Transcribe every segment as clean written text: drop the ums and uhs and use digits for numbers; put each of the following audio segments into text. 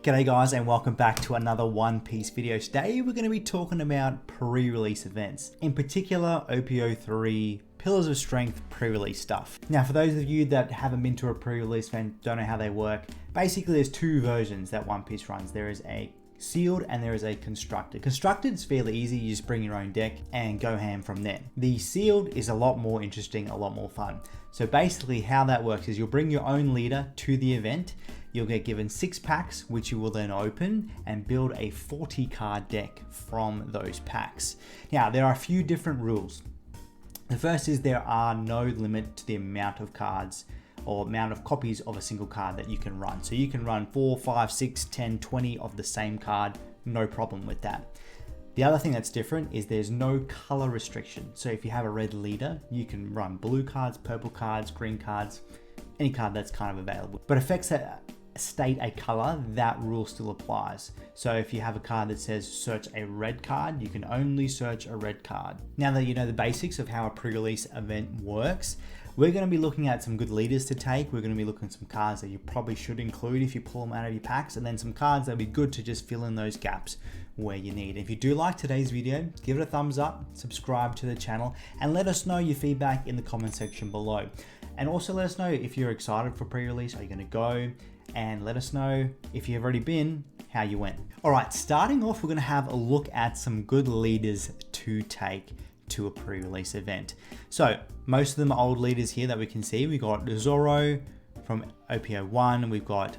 G'day guys and welcome back to another One Piece video. Today we're going to be talking about pre-release events. In particular, OP03 Pillars of Strength pre-release stuff. Now for those of you that haven't been to a pre-release event, don't know how they work, basically there's two versions that One Piece runs. There is a sealed and there is a constructed. Constructed is fairly easy, you just bring your own deck and go ham from there. The sealed is a lot more interesting, a lot more fun. So basically how that works is you'll bring your own leader to the event. You'll get given 6 packs, which you will then open and build a 40 card deck from those packs. Now, there are a few different rules. The first is there are no limit to the amount of cards or amount of copies of a single card that you can run. So you can run 4, 5, 6, 10, 20 of the same card, no problem with that. The other thing that's different is there's no color restriction. So if you have a red leader, you can run blue cards, purple cards, green cards, any card that's kind of available. But effects that state a color, that rule still applies. So if you have a card that says search a red card, you can only search a red card. Now that you know the basics of how a pre-release event works, we're going to be looking at some good leaders to take. We're going to be looking at some cards that you probably should include if you pull them out of your packs, and then some cards that would be good to just fill in those gaps where you need. If you do like today's video, give it a thumbs up, subscribe to the channel, and let us know your feedback in the comment section below. And also let us know if you're excited for pre-release. Are you going to go? And let us know if you've already been, how you went. All right, starting off, we're going to have a look at some good leaders to take to a pre-release event. So most of them are old leaders here that we can see. We got Zoro from OP01, we've got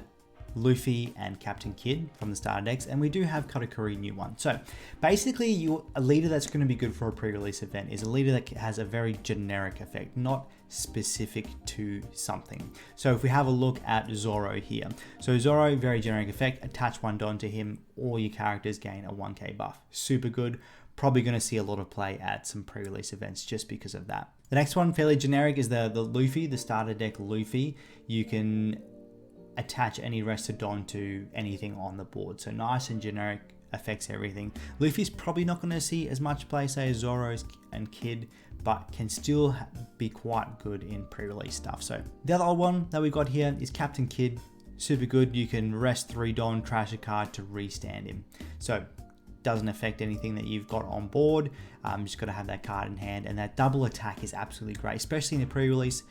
Luffy and Captain Kidd from the starter decks, and we do have Katakuri new one. So basically a leader that's going to be good for a pre-release event is a leader that has a very generic effect, not specific to something. So if we have a look at Zoro here, so Zoro, very generic effect, attach 1 Don to him, all your characters gain a 1k buff. Super good. Probably going to see a lot of play at some pre-release events just because of that. The next one, fairly generic, is the Luffy, the starter deck Luffy. You can attach any rested Don to anything on the board. So nice and generic, affects everything. Luffy's probably not going to see as much play, say, as Zoro's and Kid, but can still be quite good in pre-release stuff. So the other one that we've got here is Captain Kidd. Super good. You can rest 3 Don, trash a card to restand him. So doesn't affect anything that you've got on board. Just got to have that card in hand, and that double attack is absolutely great, especially in the pre-release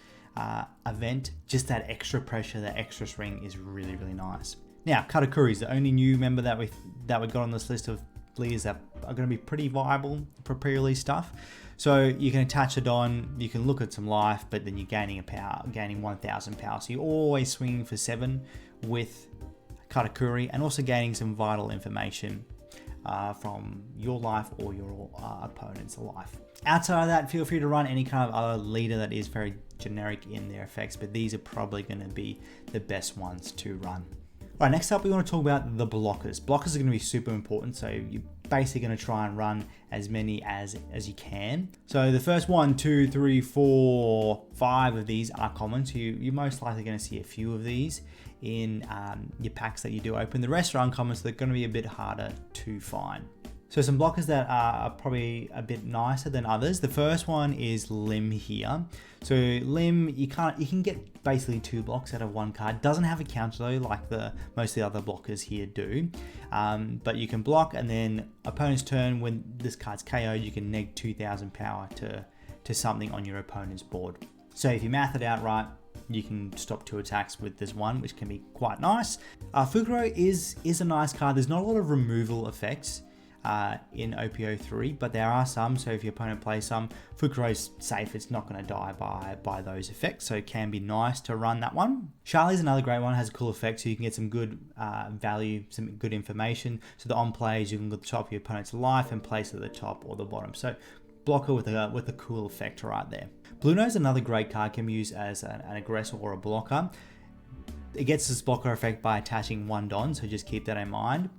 event. Just that extra pressure, that extra swing is really, really nice. Now, Katakuri is the only new member that we got on this list of leaders that are going to be pretty viable for pre-release stuff. So you can attach a Don, you can look at some life, but then you're gaining 1,000 power. So you're always swinging for 7 with Katakuri, and also gaining some vital information from your life or your opponent's life. Outside of that, feel free to run any kind of other leader that is very generic in their effects, but these are probably going to be the best ones to run. All right, next up we want to talk about the blockers. Blockers are going to be super important, so you're basically going to try and run as many as you can. So the first 1, 2, 3, 4, 5 of these are common, so you're most likely going to see a few of these in your packs that you do open. The rest are uncommon, so they're going to be a bit harder to find. So some blockers that are probably a bit nicer than others. The first one is Lim here. So Lim, you can get basically 2 blocks out of 1 card. Doesn't have a counter though, like most of the other blockers here do. But you can block, and then opponent's turn, when this card's KO'd, you can neg 2,000 power to something on your opponent's board. So if you math it out right, you can stop 2 attacks with this one, which can be quite nice. Fukuro is a nice card. There's not a lot of removal effects in OP03, but there are some. So if your opponent plays some, Fukuro's safe. It's not going to die by those effects, so it can be nice to run that one. Charlie's another great one, has a cool effect, so you can get some good value, some good information. So the on plays, you can go to the top of your opponent's life and place it at the top or the bottom. So blocker with a cool effect right there. Blue Nose, another great card, can be used as an aggressor or a blocker. It gets this blocker effect by attaching 1 Don, so just keep that in mind.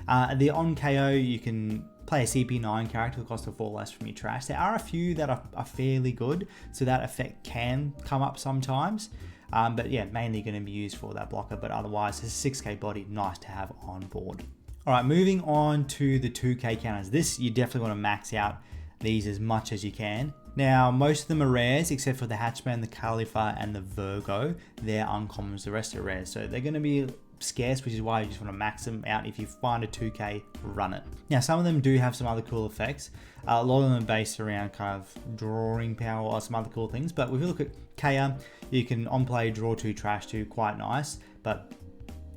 The on KO, you can play a CP9 character who costs 4 less from your trash. There are a few that are fairly good, so that effect can come up sometimes. But yeah, mainly going to be used for that blocker, but otherwise it's a 6k body, nice to have on board. All right, moving on to the 2k counters. This, you definitely want to max out these as much as you can. Now, most of them are rares, except for the Hatchman, the Khalifa, and the Virgo. They're uncommons, the rest are rares. So they're going to be scarce, which is why you just want to max them out. If you find a 2k, run it. Now, some of them do have some other cool effects. A lot of them are based around kind of drawing power or some other cool things. But if you look at Kaya, you can on play draw 2, trash 2, quite nice, but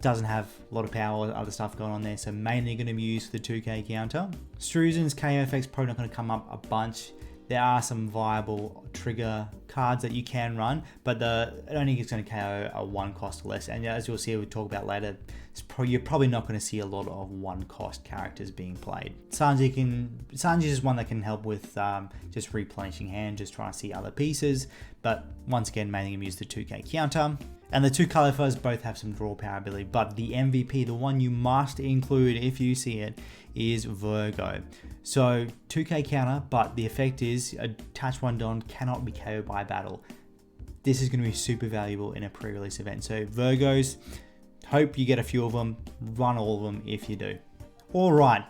doesn't have a lot of power or other stuff going on there. So mainly going to be used for the 2k counter. Struzen's KO effects probably not going to come up a bunch. There are some viable trigger cards that you can run, but it only is going to KO a 1 cost or less. And as you'll see, we'll talk about later, you're probably not going to see a lot of 1 cost characters being played. Sanji is one that can help with just replenishing hand, just trying to see other pieces. But once again, mainly going to use the 2k counter. And the 2 Califas both have some draw power ability, but the MVP, the one you must include if you see it, is Virgo. So 2k counter, but the effect is attach 1 Don cannot be KO'd by battle. This is going to be super valuable in a pre-release event. So Virgos, hope you get a few of them, run all of them if you do. All right,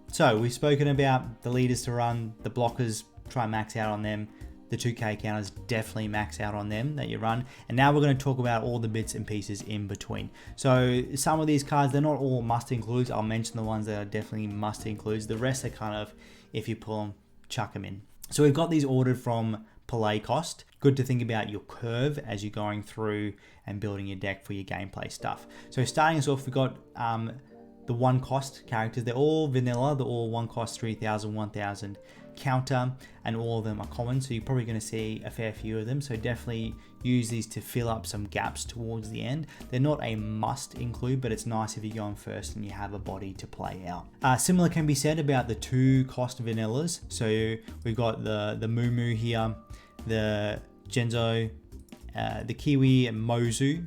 so we've spoken about the leaders to run, the blockers, try and max out on them. The 2k counters, definitely max out on them that you run. And now we're going to talk about all the bits and pieces in between. So some of these cards, they're not all must includes. I'll mention the ones that are definitely must includes. The rest are kind of, if you pull them, chuck them in. So we've got these ordered from play cost. Good to think about your curve as you're going through and building your deck for your gameplay stuff. So starting us off, we've got the 1 cost characters. They're all vanilla. They're all 1 cost, 3,000, 1,000 counter, and all of them are common, so you're probably going to see a fair few of them. So definitely use these to fill up some gaps towards the end. They're not a must include, but it's nice if you're going first and you have a body to play out. Similar can be said about the 2 cost vanillas. So we've got the Moo here, the Genzo, the Kiwi and Mozu,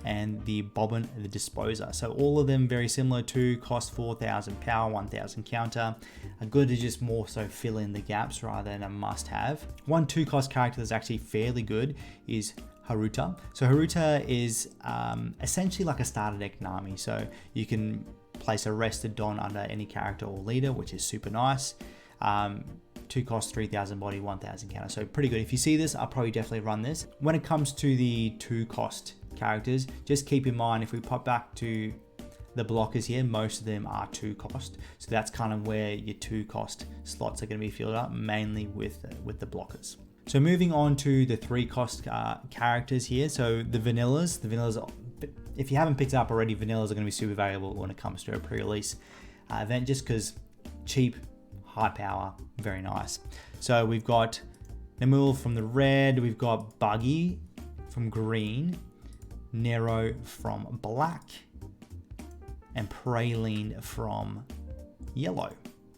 and the Bobbin and the Disposer. So all of them very similar to cost 4,000 power, 1,000 counter. Are good to just more so fill in the gaps rather than a must have. 1 2 cost character that's actually fairly good is Haruta. So Haruta is essentially like a starter deck Nami. So you can place a rested Don under any character or leader, which is super nice. 2 cost, 3,000 body, 1,000 counter. So pretty good. If you see this, I'll probably definitely run this. When it comes to the 2 cost characters, just keep in mind, if we pop back to the blockers here, most of them are 2 cost. So that's kind of where your 2 cost slots are going to be filled up, mainly with the blockers. So moving on to the 3 cost characters here. So the vanillas, if you haven't picked it up already, vanillas are going to be super valuable when it comes to a pre-release event, just because cheap, high power, very nice. So we've got Nemul from the red, we've got Buggy from green, Nero from black, and Praline from yellow.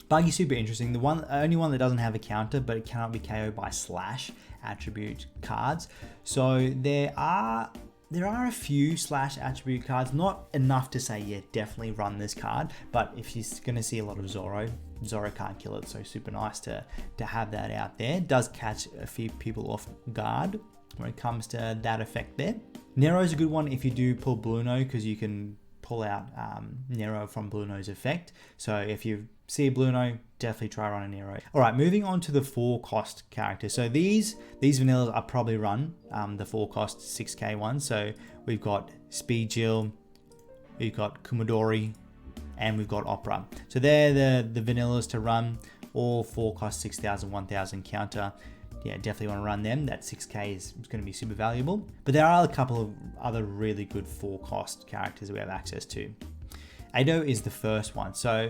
Buggy's super interesting. The only one that doesn't have a counter, but it cannot be KO'd by slash attribute cards. So there are a few slash attribute cards, not enough to say, yeah, definitely run this card. But if you're going to see a lot of Zoro can't kill it. So super nice to have that out there. It does catch a few people off guard when it comes to that effect there. Nero is a good one if you do pull Bluno, because you can pull out Nero from Bluno's effect. So if you see a Bluno, definitely try run a Nero. All right, moving on to the 4 cost characters. So these vanillas are probably run the 4 cost 6k ones. So we've got Speed Jill, we've got Kumadori, and we've got Opera. So they're the vanillas to run. All 4 cost 6,000, 1,000 counter. Yeah, definitely want to run them. That 6k is going to be super valuable. But there are a couple of other really good 4 cost characters that we have access to. Ado is the first one. So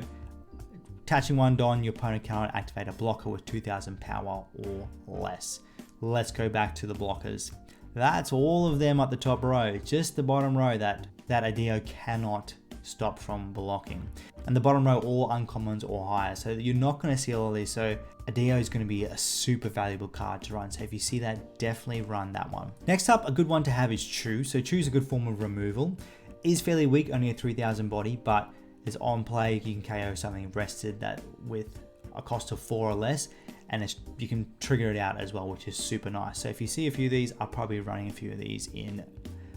attaching 1 Don, your opponent cannot activate a blocker with 2,000 power or less. Let's go back to the blockers. That's all of them at the top row. Just the bottom row that Adeo cannot stop from blocking. And the bottom row, all uncommons or higher. So you're not going to see all of these. So Adeo is going to be a super valuable card to run. So if you see that, definitely run that one. Next up, a good one to have is Chew. So Chew is a good form of removal. Is fairly weak, only a 3,000 body, but it's on play. You can KO something rested that with a cost of 4 or less. And you can trigger it out as well, which is super nice. So if you see a few of these, I'll probably be running a few of these in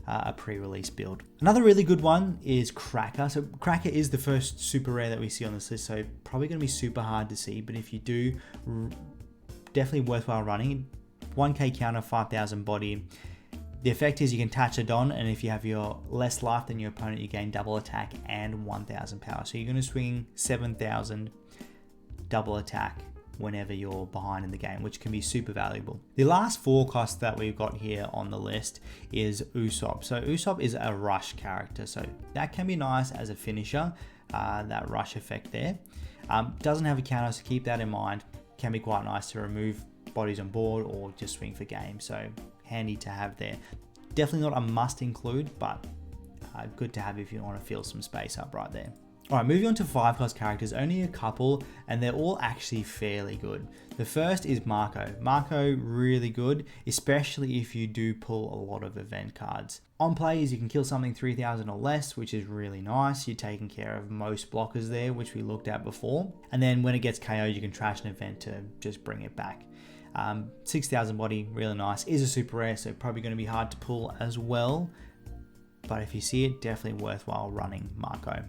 a pre-release build. Another really good one is Cracker. So Cracker is the first super rare that we see on this list, so probably going to be super hard to see, but if you do, definitely worthwhile running. 1k counter, 5,000 body, The effect is you can attach a Don, and if you have your less life than your opponent, you gain double attack and 1000 power. So you're going to swing 7000 double attack whenever you're behind in the game, which can be super valuable. The last 4 costs that we've got here on the list is Usopp. So Usopp is a rush character, so that can be nice as a finisher, that rush effect there. Doesn't have a counter, so keep that in mind. Can be quite nice to remove bodies on board or just swing for game, so handy to have there. Definitely not a must include, but good to have if you want to fill some space up right there. Alright, moving on to 5 cost characters, only a couple, and they're all actually fairly good. The first is Marco. Marco, really good, especially if you do pull a lot of event cards. On plays, you can kill something 3000 or less, which is really nice. You're taking care of most blockers there, which we looked at before. And then when it gets KO'd, you can trash an event to just bring it back. 6000 body, really nice. Is a super rare, so probably going to be hard to pull as well. But if you see it, definitely worthwhile running Marco.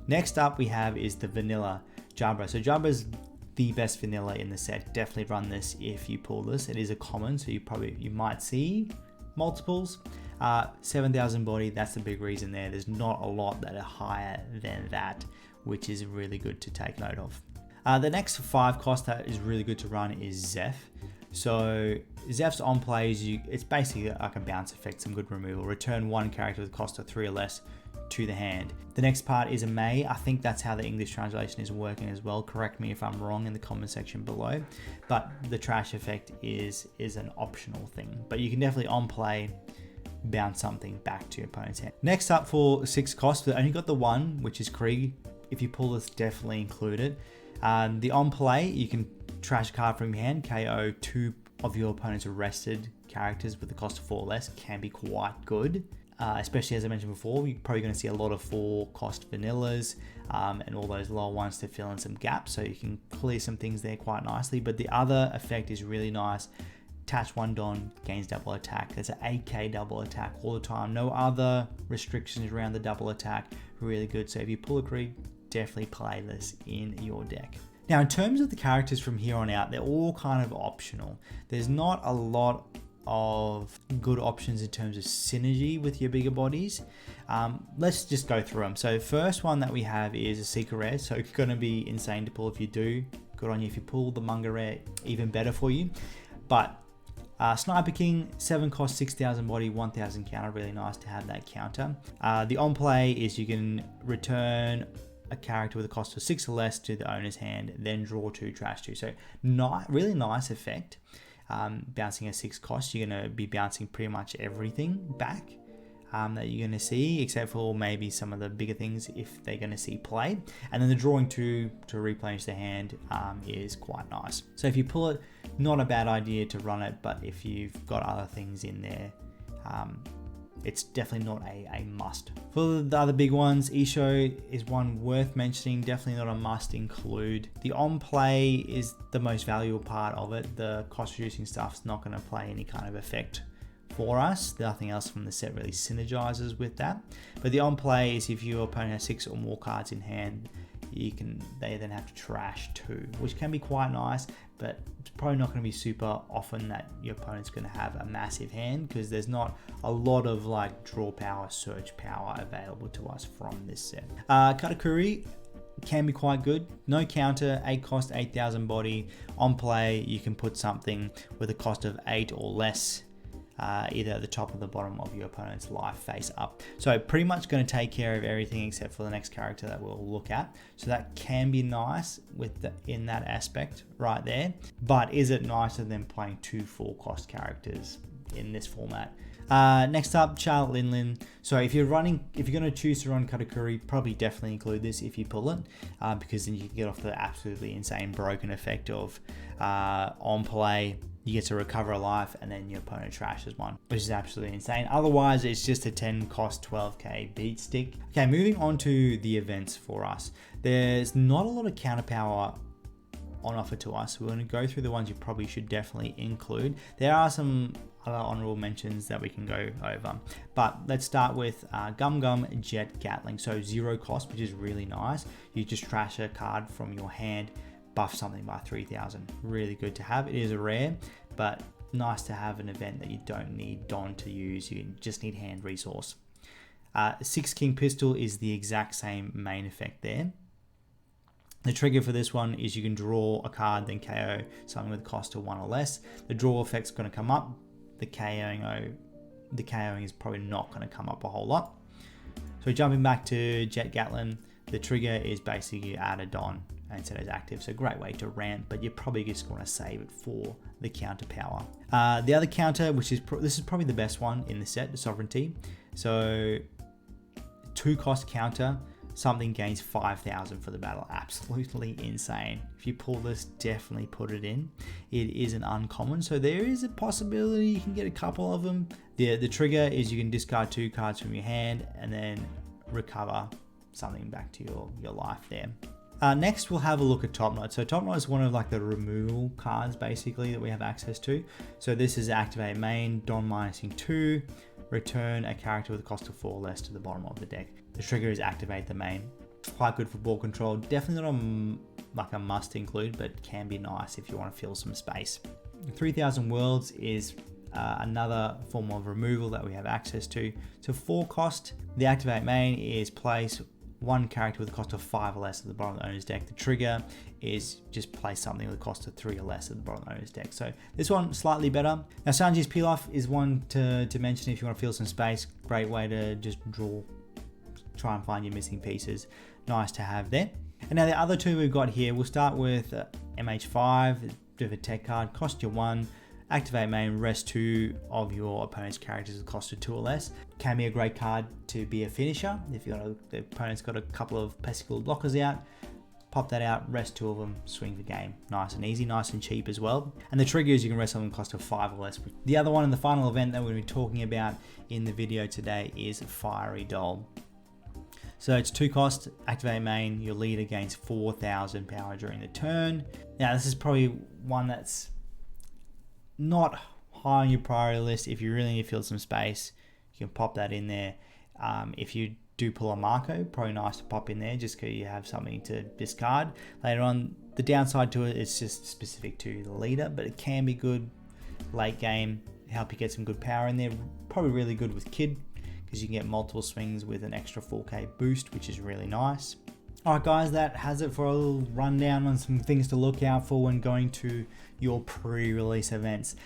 Next up we have is the vanilla Jabra. So Jabra's the best vanilla in the set. Definitely run this if you pull this. It is a common, so you might see multiples. 7000 body, that's the big reason there. There's not a lot that are higher than that, which is really good to take note of. The next 5 cost that is really good to run is Zeph. So Zeph's on plays, it's basically like a bounce effect, some good removal. Return 1 character with cost of 3 or less to the hand. The next part is a May. I think that's how the English translation is working as well. Correct me if I'm wrong in the comment section below. But the trash effect is an optional thing. But you can definitely on play bounce something back to your opponent's hand. Next up for 6 costs, we only got the 1, which is Krieg. If you pull this, definitely include it. The on play, you can trash a card from your hand, KO 2 of your opponent's arrested characters with the cost of 4 or less, can be quite good. Especially as I mentioned before, you're probably going to see a lot of 4 cost vanillas and all those lower ones to fill in some gaps, so you can clear some things there quite nicely. But the other effect is really nice. Attach 1 Don, gains double attack. There's an 8k double attack all the time. No other restrictions around the double attack. Really good. So if you pull a Krieg, definitely play this in your deck. Now, in terms of the characters from here on out, they're all kind of optional. There's not a lot of good options in terms of synergy with your bigger bodies. Let's just go through them. So first one that we have is a secret rare, so it's going to be insane to pull if you do. Good on you. If you pull the manga rare, even better for you. But Sniper King, 7 cost, 6000 body, 1000 counter. Really nice to have that counter. The on play is you can return a character with a cost of 6 or less to the owner's hand, then draw 2, trash 2. So really nice effect. Bouncing a 6 cost, you're going to be bouncing pretty much everything back that you're going to see, except for maybe some of the bigger things if they're going to see play. And then the drawing 2 to replenish the hand is quite nice. So if you pull it, not a bad idea to run it, but if you've got other things in there, it's definitely not a must. For the other big ones, Isho is one worth mentioning, definitely not a must include. The on play is the most valuable part of it. The cost reducing stuff's not going to play any kind of effect for us. Nothing else from the set really synergizes with that. But the on play is if your opponent has 6 or more cards in hand, they then have to trash 2, which can be quite nice, but it's probably not going to be super often that your opponent's going to have a massive hand, because there's not a lot of like draw power, search power available to us from this set. Katakuri can be quite good. No counter, 8 cost, 8000 body. On play, you can put something with a cost of 8 or less, either at the top or the bottom of your opponent's life face up. So pretty much going to take care of everything except for the next character that we'll look at. So that can be nice in that aspect right there. But is it nicer than playing 2 full cost characters in this format? Next up, Charlotte Linlin. So if you're going to choose to run Katakuri, probably definitely include this if you pull it, because then you can get off the absolutely insane broken effect of on play, you get to recover a life and then your opponent trashes 1, which is absolutely insane. Otherwise, it's just a 10 cost 12k beat stick. Okay, moving on to the events for us. There's not a lot of counter power on offer to us. We're going to go through the ones you probably should definitely include. There are some other honorable mentions that we can go over, but let's start with Gum Gum Jet Gatling. So 0 cost, which is really nice. You just trash a card from your hand, buff something by 3000. Really good to have. It is a rare, but nice to have an event that you don't need Don to use, you just need hand resource. 6 King Pistol is the exact same main effect there. The trigger for this one is you can draw a card, then KO something with a cost of 1 or less. The draw effect's going to come up. The KOing is probably not going to come up a whole lot. So jumping back to Jet Gatlin, the trigger is basically you add a Don and set it as active. So great way to ramp, but you're probably just going to save it for the counter power. The other counter, which is this is probably the best one in the set, the Sovereignty. So 2 cost counter. Something gains 5,000 for the battle. Absolutely insane. If you pull this, definitely put it in. It is an uncommon, so there is a possibility you can get a couple of them. The trigger is you can discard 2 cards from your hand and then recover something back to your life there. Next, we'll have a look at Top Knot. So Top Knot is one of like the removal cards basically that we have access to. So this is activate main, Don -2, return a character with a cost of 4 or less to the bottom of the deck. The trigger is activate the main. Quite good for ball control. Definitely not like a must include, but can be nice if you want to fill some space. 3,000 Worlds is another form of removal that we have access to. So 4 cost, the activate main is place 1 character with a cost of 5 or less at the bottom of the owner's deck. The trigger is just place something with a cost of 3 or less at the bottom of the owner's deck. So this one slightly better. Now Sanji's Pilaf is one to mention if you want to fill some space. Great way to just try and find your missing pieces. Nice to have there. And now the other 2 we've got here, we'll start with MH5, a bit of a tech card, cost you 1. Activate main, rest 2 of your opponent's characters with cost of 2 or less. Can be a great card to be a finisher. If the opponent's got a couple of pesicle blockers out, pop that out, rest 2 of them, swing the game. Nice and easy, nice and cheap as well. And the trigger is you can rest something cost of 5 or less. The other one in the final event that we're going to be talking about in the video today is Fiery Doll. So it's 2 cost, activate main, your leader gains 4,000 power during the turn. Now this is probably one that's not high on your priority list. If you really need to fill some space, you can pop that in there. If you do pull a Marco, probably nice to pop in there just because you have something to discard later on. The downside to it is just specific to the leader, but it can be good late game, help you get some good power in there. Probably really good with Kid because you can get multiple swings with an extra 4k boost, which is really nice. Alright guys, that has it for a little rundown on some things to look out for when going to your pre-release events.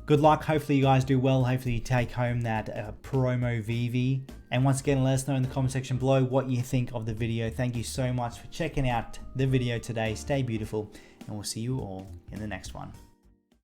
Good luck, hopefully you guys do well, hopefully you take home that promo VV. And once again, let us know in the comment section below what you think of the video. Thank you so much for checking out the video today. Stay beautiful, and we'll see you all in the next one.